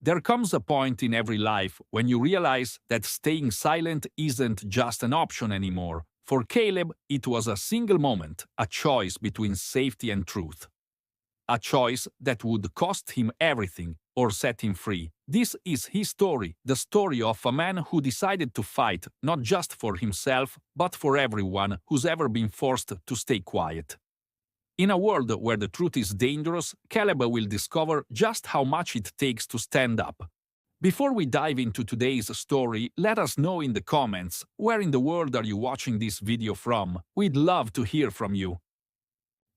There comes a point in every life when you realize that staying silent isn't just an option anymore. For Caleb, it was a single moment, a choice between safety and truth. A choice that would cost him everything or set him free. This is his story, the story of a man who decided to fight not just for himself, but for everyone who's ever been forced to stay quiet. In a world where the truth is dangerous, Caleb will discover just how much it takes to stand up. Before we dive into today's story, let us know in the comments where in the world are you watching this video from. We'd love to hear from you.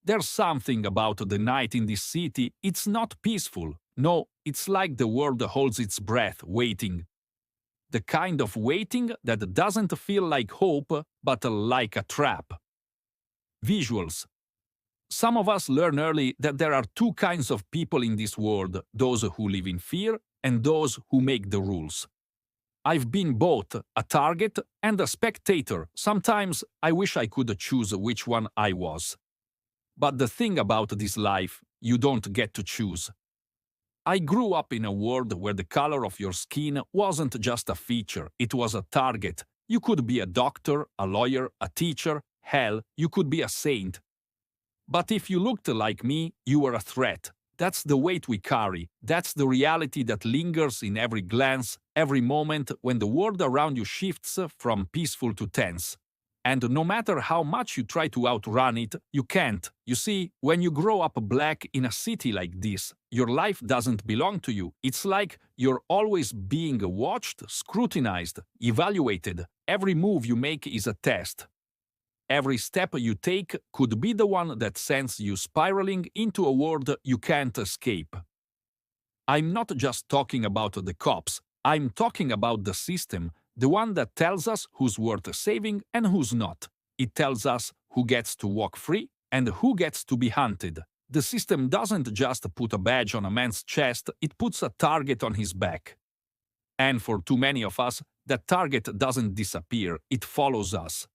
There's something about the night in this city, it's not peaceful. No, it's like the world holds its breath, waiting. The kind of waiting that doesn't feel like hope, but like a trap. Visuals. Some of us learn early that there are two kinds of people in this world, those who live in fear and those who make the rules. I've been both a target and a spectator. Sometimes I wish I could choose which one I was. But the thing about this life, you don't get to choose. I grew up in a world where the color of your skin wasn't just a feature, it was a target. You could be a doctor, a lawyer, a teacher, hell, you could be a saint. But if you looked like me, you were a threat. That's the weight we carry. That's the reality that lingers in every glance, every moment when the world around you shifts from peaceful to tense. And no matter how much you try to outrun it, you can't. You see, when you grow up black in a city like this, your life doesn't belong to you. It's like you're always being watched, scrutinized, evaluated. Every move you make is a test. Every step you take could be the one that sends you spiraling into a world you can't escape. I'm not just talking about the cops, I'm talking about the system, the one that tells us who's worth saving and who's not. It tells us who gets to walk free and who gets to be hunted. The system doesn't just put a badge on a man's chest, it puts a target on his back. And for too many of us, that target doesn't disappear, it follows us.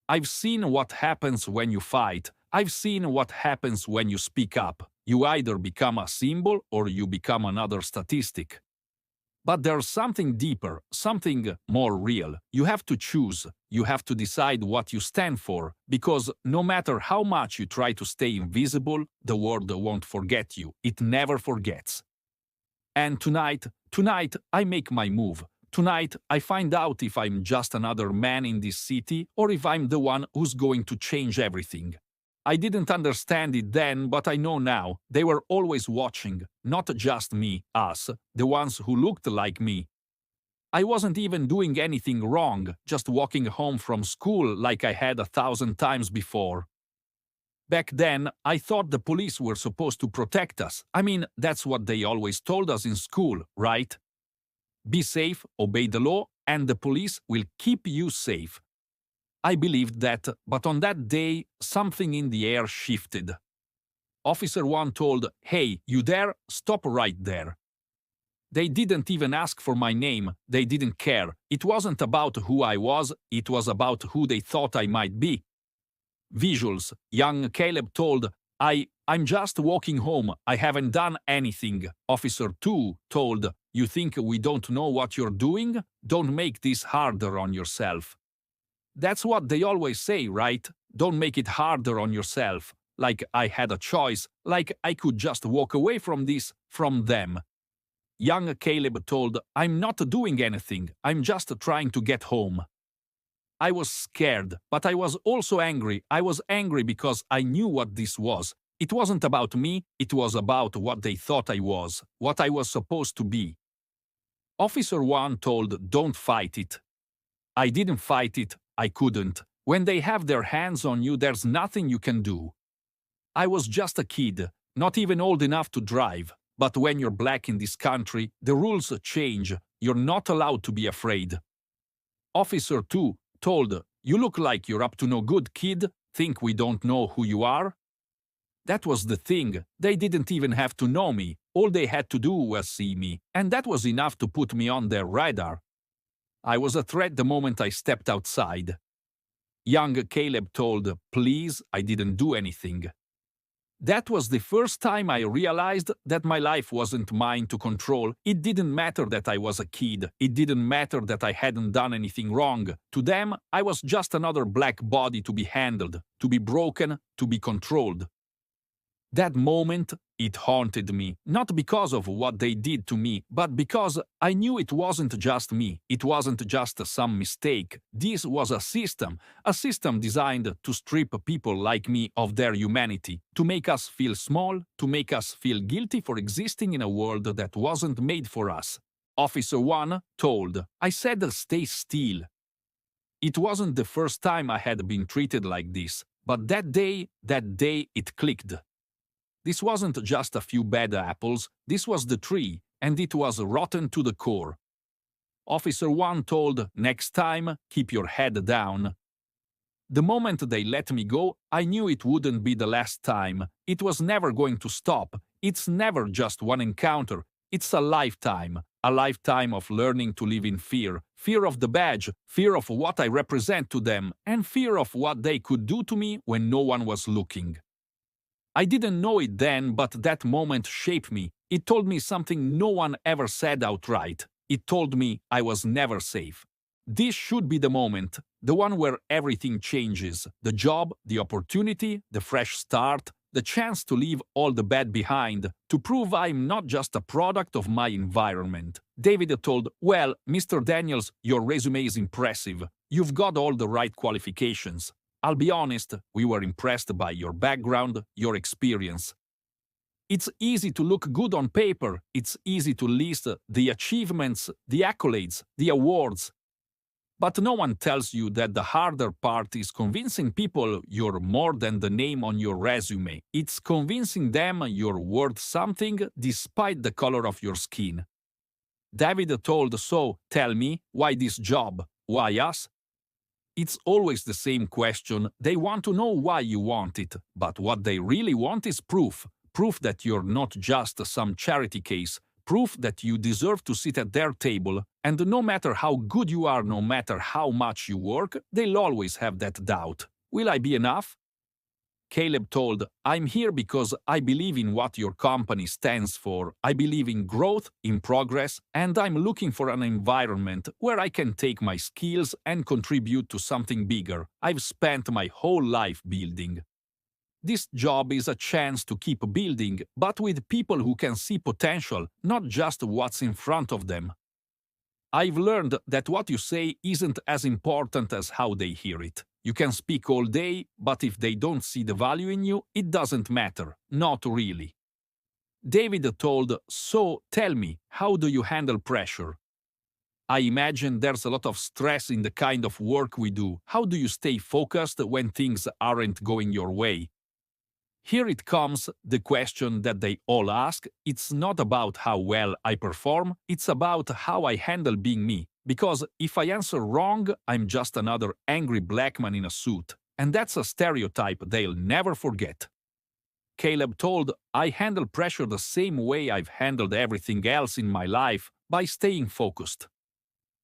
I've seen what happens when you fight. I've seen what happens when you speak up. You either become a symbol or you become another statistic. But there's something deeper, something more real. You have to choose. You have to decide what you stand for, because no matter how much you try to stay invisible, the world won't forget you. It never forgets. And tonight I make my move. Tonight, I find out if I'm just another man in this city or if I'm the one who's going to change everything. I didn't understand it then, but I know now. They were always watching, not just me, us, the ones who looked like me. I wasn't even doing anything wrong, just walking home from school like I had 1,000 times before. Back then, I thought the police were supposed to protect us. I mean, that's what they always told us in school, right? Be safe, obey the law, and the police will keep you safe. I believed that, but on that day, something in the air shifted. Officer 1 told, "Hey, you there? Stop right there." They didn't even ask for my name, they didn't care. It wasn't about who I was, it was about who they thought I might be. Visuals. Young Caleb told, I'm just walking home, I haven't done anything. Officer 2 told, "You think we don't know what you're doing? Don't make this harder on yourself." That's what they always say, right? Don't make it harder on yourself. Like I had a choice, like I could just walk away from this, from them. Young Caleb told, "I'm not doing anything, I'm just trying to get home." I was scared, but I was also angry. I was angry because I knew what this was. It wasn't about me, it was about what they thought I was, what I was supposed to be. Officer 1 told, "Don't fight it." I didn't fight it, I couldn't. When they have their hands on you, there's nothing you can do. I was just a kid, not even old enough to drive. But when you're black in this country, the rules change. You're not allowed to be afraid. Officer 2 told, "You look like you're up to no good, kid. Think we don't know who you are?" That was the thing. They didn't even have to know me. All they had to do was see me, and that was enough to put me on their radar. I was a threat the moment I stepped outside. Young Caleb told, "Please, I didn't do anything." That was the first time I realized that my life wasn't mine to control. It didn't matter that I was a kid. It didn't matter that I hadn't done anything wrong. To them, I was just another black body to be handled, to be broken, to be controlled. That moment, it haunted me, not because of what they did to me, but because I knew it wasn't just me, it wasn't just some mistake. This was a system designed to strip people like me of their humanity, to make us feel small, to make us feel guilty for existing in a world that wasn't made for us. Officer 1 told, I said stay still. It wasn't the first time I had been treated like this, but that day it clicked. This wasn't just a few bad apples, this was the tree, and it was rotten to the core. Officer 1 told, next time, keep your head down. The moment they let me go, I knew it wouldn't be the last time. It was never going to stop. It's never just one encounter. It's a lifetime of learning to live in fear. Fear of the badge, fear of what I represent to them, and fear of what they could do to me when no one was looking. I didn't know it then, but that moment shaped me. It told me something no one ever said outright. It told me I was never safe. This should be the moment, the one where everything changes. The job, the opportunity, the fresh start, the chance to leave all the bad behind, to prove I'm not just a product of my environment. David told, well, Mr. Daniels, your resume is impressive. You've got all the right qualifications. I'll be honest, we were impressed by your background, your experience. It's easy to look good on paper, it's easy to list the achievements, the accolades, the awards. But no one tells you that the harder part is convincing people you're more than the name on your resume. It's convincing them you're worth something despite the color of your skin. David told, so tell me, why this job? Why us? It's always the same question. They want to know why you want it, but what they really want is proof. Proof that you're not just some charity case. Proof that you deserve to sit at their table, and no matter how good you are, no matter how much you work, they'll always have that doubt. Will I be enough? Caleb told, I'm here because I believe in what your company stands for. I believe in growth, in progress, and I'm looking for an environment where I can take my skills and contribute to something bigger. I've spent my whole life building. This job is a chance to keep building, but with people who can see potential, not just what's in front of them. I've learned that what you say isn't as important as how they hear it. You can speak all day, but if they don't see the value in you, it doesn't matter. Not really. David told, so tell me, how do you handle pressure? I imagine there's a lot of stress in the kind of work we do. How do you stay focused when things aren't going your way? Here it comes, the question that they all ask. It's not about how well I perform, it's about how I handle being me. Because if I answer wrong, I'm just another angry black man in a suit. And that's a stereotype they'll never forget. Caleb told, I handle pressure the same way I've handled everything else in my life, by staying focused.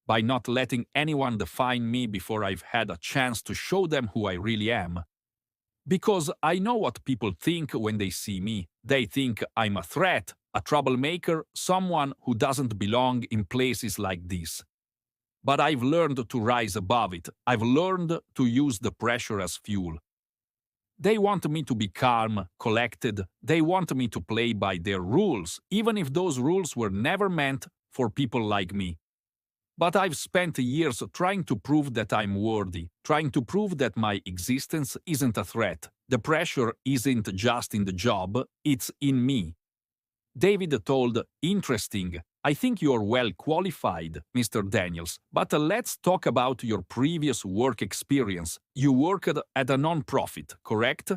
By not letting anyone define me before I've had a chance to show them who I really am. Because I know what people think when they see me. They think I'm a threat, a troublemaker, someone who doesn't belong in places like this. But I've learned to rise above it. I've learned to use the pressure as fuel. They want me to be calm, collected. They want me to play by their rules, even if those rules were never meant for people like me. But I've spent years trying to prove that I'm worthy, trying to prove that my existence isn't a threat. The pressure isn't just in the job, it's in me. David told, interesting. I think you're well qualified, Mr. Daniels, but let's talk about your previous work experience. You worked at a non-profit, correct?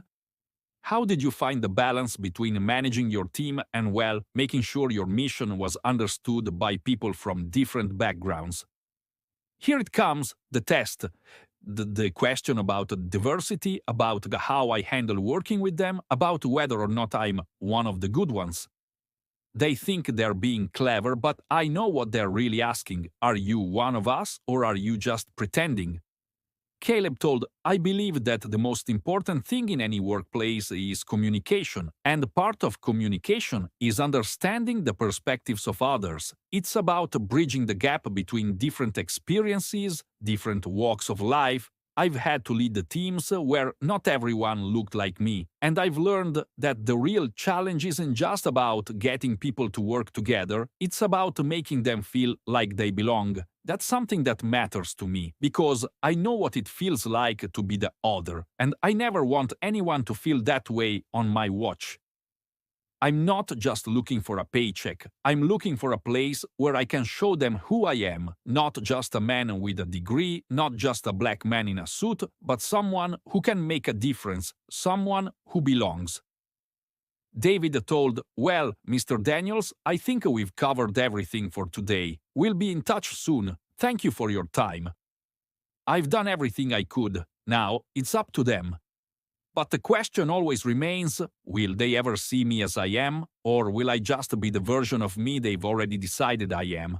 How did you find the balance between managing your team and, well, making sure your mission was understood by people from different backgrounds? Here it comes, the test. The question about diversity, about how I handle working with them, about whether or not I'm one of the good ones. They think they're being clever, but I know what they're really asking. Are you one of us, or are you just pretending? Caleb told, I believe that the most important thing in any workplace is communication, and part of communication is understanding the perspectives of others. It's about bridging the gap between different experiences, different walks of life. I've had to lead the teams where not everyone looked like me, and I've learned that the real challenge isn't just about getting people to work together, it's about making them feel like they belong. That's something that matters to me, because I know what it feels like to be the other, and I never want anyone to feel that way on my watch. I'm not just looking for a paycheck. I'm looking for a place where I can show them who I am, not just a man with a degree, not just a black man in a suit, but someone who can make a difference, someone who belongs. David told, well, Mr. Daniels, I think we've covered everything for today. We'll be in touch soon. Thank you for your time. I've done everything I could. Now, it's up to them. But the question always remains, will they ever see me as I am, or will I just be the version of me they've already decided I am?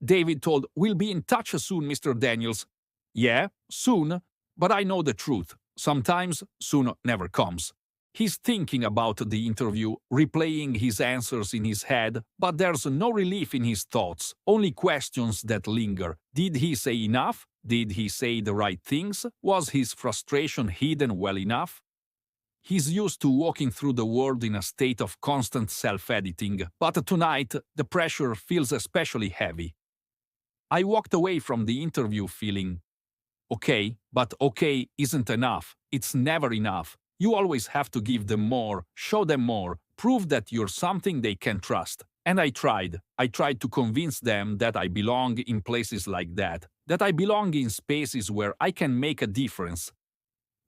David told, we'll be in touch soon, Mr. Daniels. Yeah, soon, but I know the truth. Sometimes soon never comes. He's thinking about the interview, replaying his answers in his head, but there's no relief in his thoughts, only questions that linger. Did he say enough? Did he say the right things? Was his frustration hidden well enough? He's used to walking through the world in a state of constant self-editing, but tonight the pressure feels especially heavy. I walked away from the interview feeling, okay, but okay isn't enough. It's never enough. You always have to give them more, show them more, prove that you're something they can trust. And I tried. I tried to convince them that I belong in places like that I belong in spaces where I can make a difference.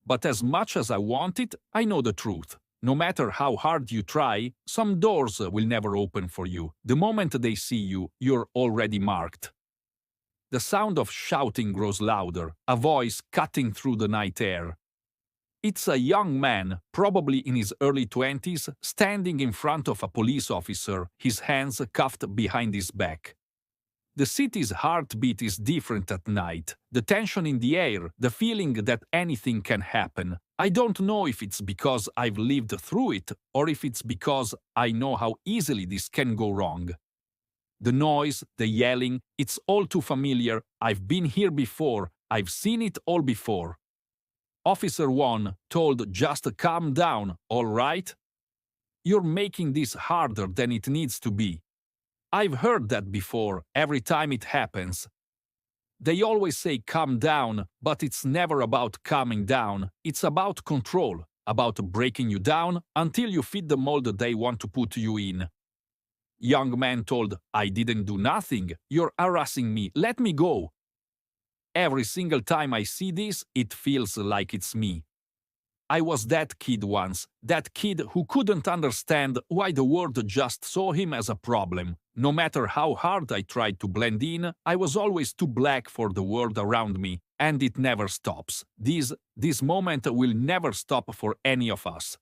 But as much as I want it, I know the truth. No matter how hard you try, some doors will never open for you. The moment they see you, you're already marked. The sound of shouting grows louder, a voice cutting through the night air. It's a young man, probably in his early 20s, standing in front of a police officer, his hands cuffed behind his back. The city's heartbeat is different at night. The tension in the air, the feeling that anything can happen. I don't know if it's because I've lived through it, or if it's because I know how easily this can go wrong. The noise, the yelling, it's all too familiar. I've been here before. I've seen it all before. Officer 1 told, just calm down, all right? You're making this harder than it needs to be. I've heard that before, every time it happens. They always say calm down, but it's never about calming down. It's about control, about breaking you down until you fit the mold they want to put you in. Young man told, I didn't do nothing. You're harassing me. Let me go. Every single time I see this, it feels like it's me. I was that kid once, that kid who couldn't understand why the world just saw him as a problem. No matter how hard I tried to blend in, I was always too black for the world around me, and it never stops. This moment will never stop for any of us.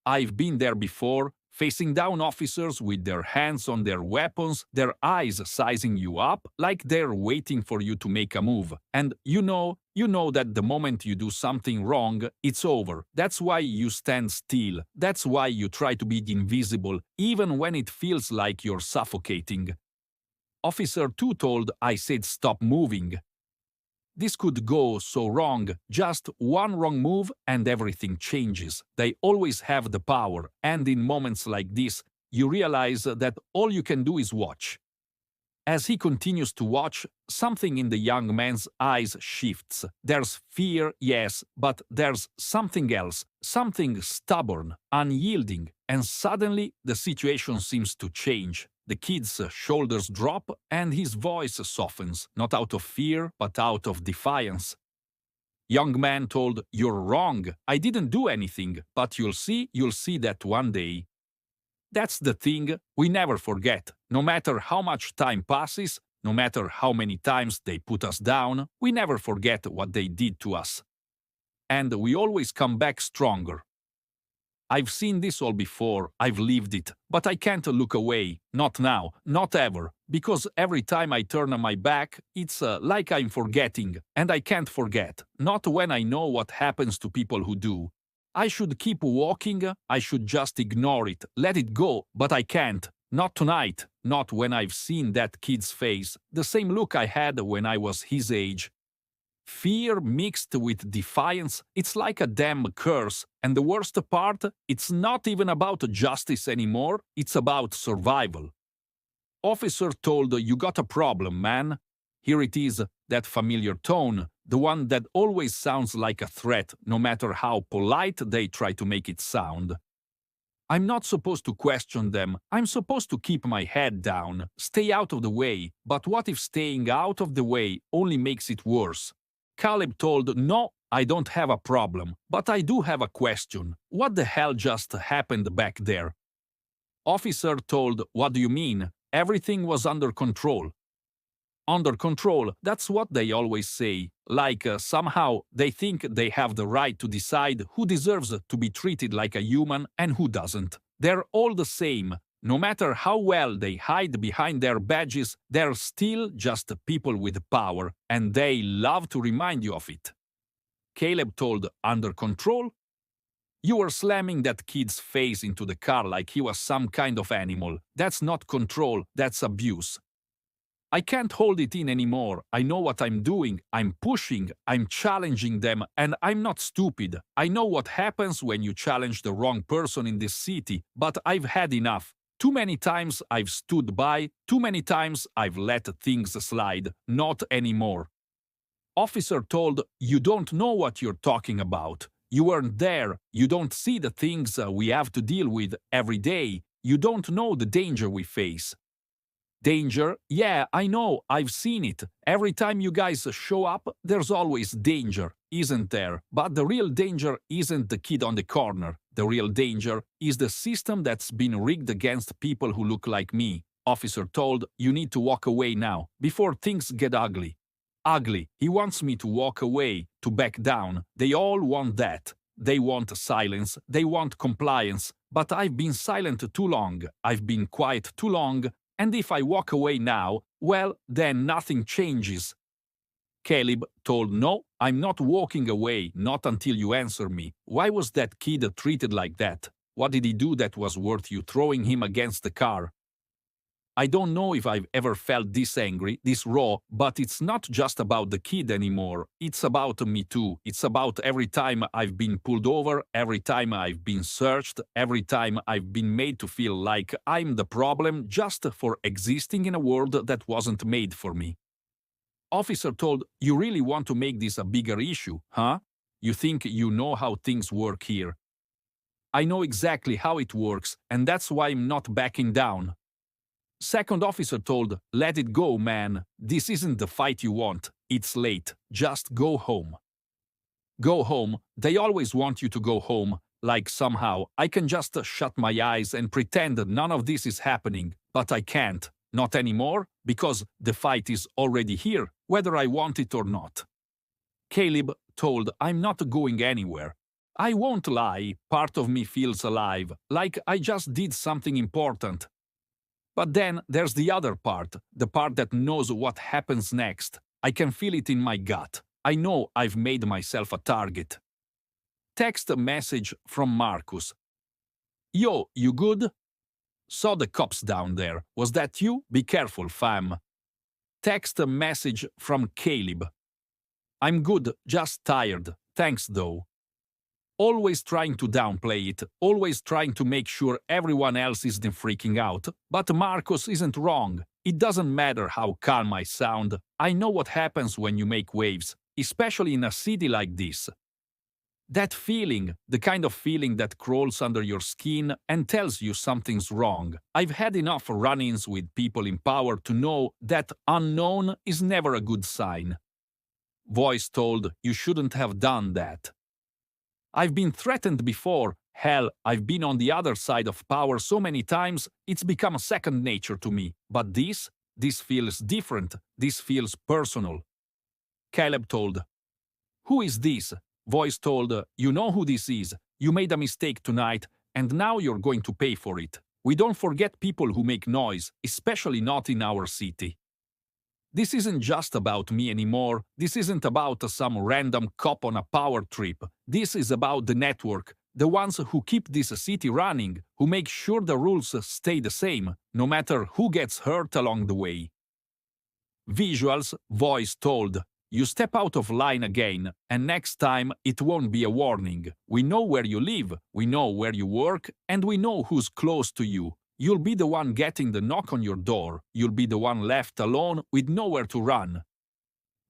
I've been there before, facing down officers with their hands on their weapons, their eyes sizing you up like they're waiting for you to make a move. And you know that the moment you do something wrong, it's over. That's why you stand still. That's why you try to be invisible, even when it feels like you're suffocating. Officer 2 told, I said stop moving. This could go so wrong, just one wrong move and everything changes. They always have the power, and in moments like this, you realize that all you can do is watch. As he continues to watch, something in the young man's eyes shifts. There's fear, yes, but there's something else, something stubborn, unyielding, and suddenly the situation seems to change. The kid's shoulders drop and his voice softens, not out of fear, but out of defiance. Young man told, you're wrong, I didn't do anything, but you'll see that one day. That's the thing, we never forget. No matter how much time passes, no matter how many times they put us down, we never forget what they did to us. And we always come back stronger. I've seen this all before, I've lived it, but I can't look away, not now, not ever, because every time I turn my back, it's like I'm forgetting, and I can't forget, not when I know what happens to people who do. I should keep walking, I should just ignore it, let it go, but I can't. Not tonight, not when I've seen that kid's face, the same look I had when I was his age. Fear mixed with defiance, it's like a damn curse, and the worst part, it's not even about justice anymore, it's about survival. Officer told, "You got a problem, man." Here it is, that familiar tone, the one that always sounds like a threat, no matter how polite they try to make it sound. I'm not supposed to question them, I'm supposed to keep my head down, stay out of the way, but what if staying out of the way only makes it worse? Caleb told, "No, I don't have a problem, but I do have a question. What the hell just happened back there?" Officer told, "What do you mean? Everything was under control." Under control, that's what they always say, like somehow they think they have the right to decide who deserves to be treated like a human and who doesn't. They're all the same. No matter how well they hide behind their badges, they're still just people with power, and they love to remind you of it. Caleb told, "Under control? You were slamming that kid's face into the car like he was some kind of animal. That's not control, that's abuse. I can't hold it in anymore. I know what I'm doing. I'm pushing. I'm challenging them. And I'm not stupid. I know what happens when you challenge the wrong person in this city. But I've had enough. Too many times I've stood by. Too many times I've let things slide. Not anymore." Officer told, "You don't know what you're talking about. You weren't there. You don't see the things we have to deal with every day. You don't know the danger we face." Danger? Yeah, I know, I've seen it. Every time you guys show up, there's always danger, isn't there? But the real danger isn't the kid on the corner. The real danger is the system that's been rigged against people who look like me. Officer told, "You need to walk away now, before things get ugly." Ugly. He wants me to walk away, to back down. They all want that. They want silence, they want compliance. But I've been silent too long, I've been quiet too long, and if I walk away now, well, then nothing changes. Caleb told, "No, I'm not walking away, not until you answer me. Why was that kid treated like that? What did he do that was worth you throwing him against the car?" I don't know if I've ever felt this angry, this raw, but it's not just about the kid anymore. It's about me too. It's about every time I've been pulled over, every time I've been searched, every time I've been made to feel like I'm the problem just for existing in a world that wasn't made for me. Officer told, "You really want to make this a bigger issue, huh? You think you know how things work here." I know exactly how it works, and that's why I'm not backing down. Second officer told, "Let it go, man. This isn't the fight you want. It's late. Just go home." Go home? They always want you to go home. Like somehow I can just shut my eyes and pretend that none of this is happening. But I can't. Not anymore, because the fight is already here, whether I want it or not. Caleb told, "I'm not going anywhere. I won't lie, part of me feels alive, like I just did something important. But then there's the other part, the part that knows what happens next. I can feel it in my gut. I know I've made myself a target." Text message from Marcus. "Yo, you good? Saw the cops down there. Was that you? Be careful, fam." Text message from Caleb. "I'm good, just tired. Thanks though." Always trying to downplay it, always trying to make sure everyone else isn't freaking out. But Marcus isn't wrong. It doesn't matter how calm I sound. I know what happens when you make waves, especially in a city like this. That feeling, the kind of feeling that crawls under your skin and tells you something's wrong. I've had enough run-ins with people in power to know that unknown is never a good sign. Voice told, "You shouldn't have done that." I've been threatened before. Hell, I've been on the other side of power so many times, it's become second nature to me. But this feels different. This feels personal. Caleb told, "Who is this?" Voice told, "You know who this is. You made a mistake tonight, and now you're going to pay for it. We don't forget people who make noise, especially not in our city. This isn't just about me anymore. This isn't about some random cop on a power trip. This is about the network, the ones who keep this city running, who make sure the rules stay the same, no matter who gets hurt along the way. Visuals, voice told. You step out of line again, and next time it won't be a warning. We know where you live, we know where you work, and we know who's close to you. You'll be the one getting the knock on your door. You'll be the one left alone with nowhere to run.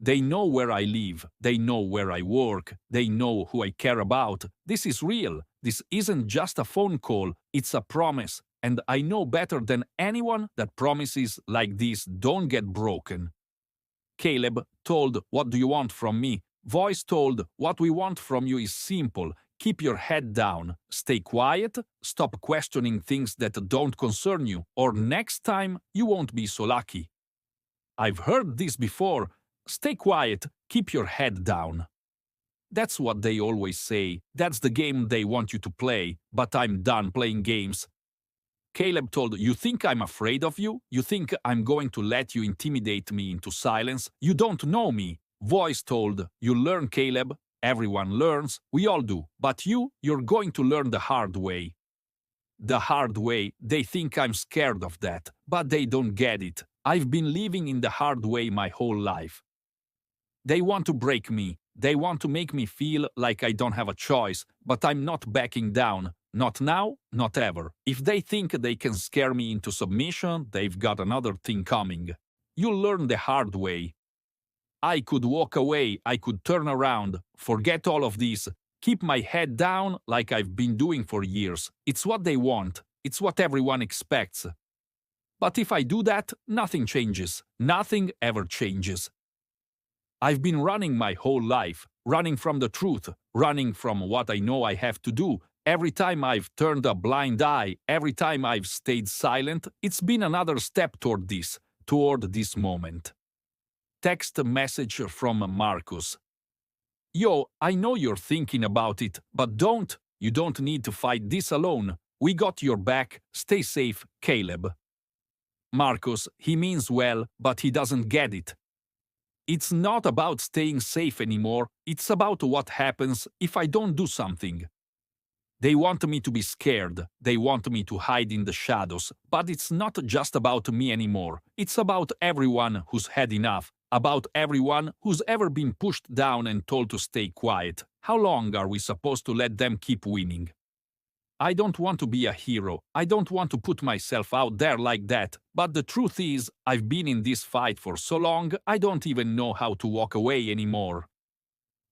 They know where I live. They know where I work. They know who I care about. This is real. This isn't just a phone call. It's a promise. And I know better than anyone that promises like this don't get broken. Caleb told, "What do you want from me?" Voice told, "What we want from you is simple. Keep your head down, stay quiet, stop questioning things that don't concern you, or next time you won't be so lucky." I've heard this before. Stay quiet, keep your head down. That's what they always say. That's the game they want you to play, but I'm done playing games. Caleb told, "You think I'm afraid of you? You think I'm going to let you intimidate me into silence? You don't know me." Voice told, "You learn, Caleb. Everyone learns. We all do. But you're going to learn the hard way." The hard way, they think I'm scared of that, but they don't get it. I've been living in the hard way my whole life. They want to break me. They want to make me feel like I don't have a choice, but I'm not backing down. Not now, not ever. If they think they can scare me into submission, they've got another thing coming. You'll learn the hard way. I could walk away, I could turn around, forget all of this, keep my head down like I've been doing for years. It's what they want. It's what everyone expects. But if I do that, nothing changes. Nothing ever changes. I've been running my whole life, running from the truth, running from what I know I have to do. Every time I've turned a blind eye, every time I've stayed silent, it's been another step toward this moment. Text message from Marcus. "Yo, I know you're thinking about it, but you don't need to fight this alone. We got your back. Stay safe, Caleb." Marcus, he means well, but he doesn't get it. It's not about staying safe anymore. It's about what happens if I don't do something. They want me to be scared. They want me to hide in the shadows. But it's not just about me anymore. It's about everyone who's had enough. About everyone who's ever been pushed down and told to stay quiet. How long are we supposed to let them keep winning? I don't want to be a hero. I don't want to put myself out there like that. But the truth is, I've been in this fight for so long, I don't even know how to walk away anymore.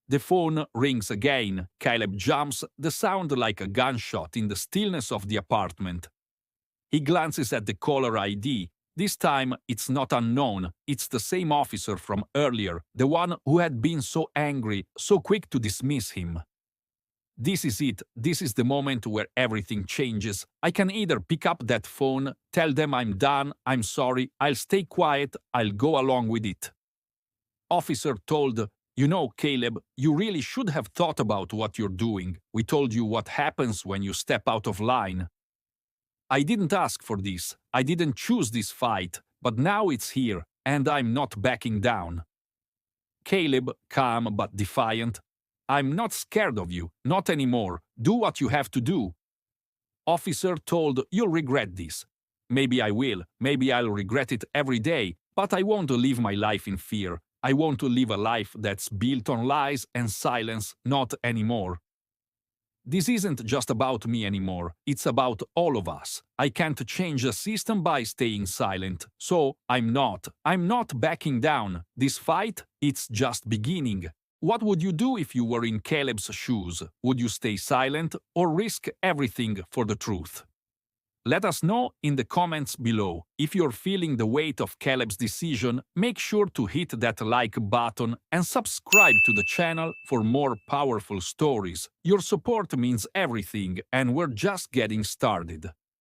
The phone rings again. Caleb jumps, the sound like a gunshot in the stillness of the apartment. He glances at the caller ID. This time, it's not unknown. It's the same officer from earlier, the one who had been so angry, so quick to dismiss him. This is it. This is the moment where everything changes. I can either pick up that phone, tell them I'm done, I'm sorry, I'll stay quiet, I'll go along with it. Officer told, "You know, Caleb, you really should have thought about what you're doing. We told you what happens when you step out of line. I didn't ask for this. I didn't choose this fight, but now it's here, and I'm not backing down." Caleb, calm but defiant, "I'm not scared of you, not anymore. Do what you have to do." Officer told, "You'll regret this." Maybe I will, maybe I'll regret it every day, but I won't live my life in fear. I want to live a life that's built on lies and silence, not anymore. This isn't just about me anymore, it's about all of us. I can't change the system by staying silent, so I'm not backing down. This fight, it's just beginning. What would you do if you were in Caleb's shoes? Would you stay silent or risk everything for the truth? Let us know in the comments below. If you're feeling the weight of Caleb's decision, make sure to hit that like button and subscribe to the channel for more powerful stories. Your support means everything, and we're just getting started.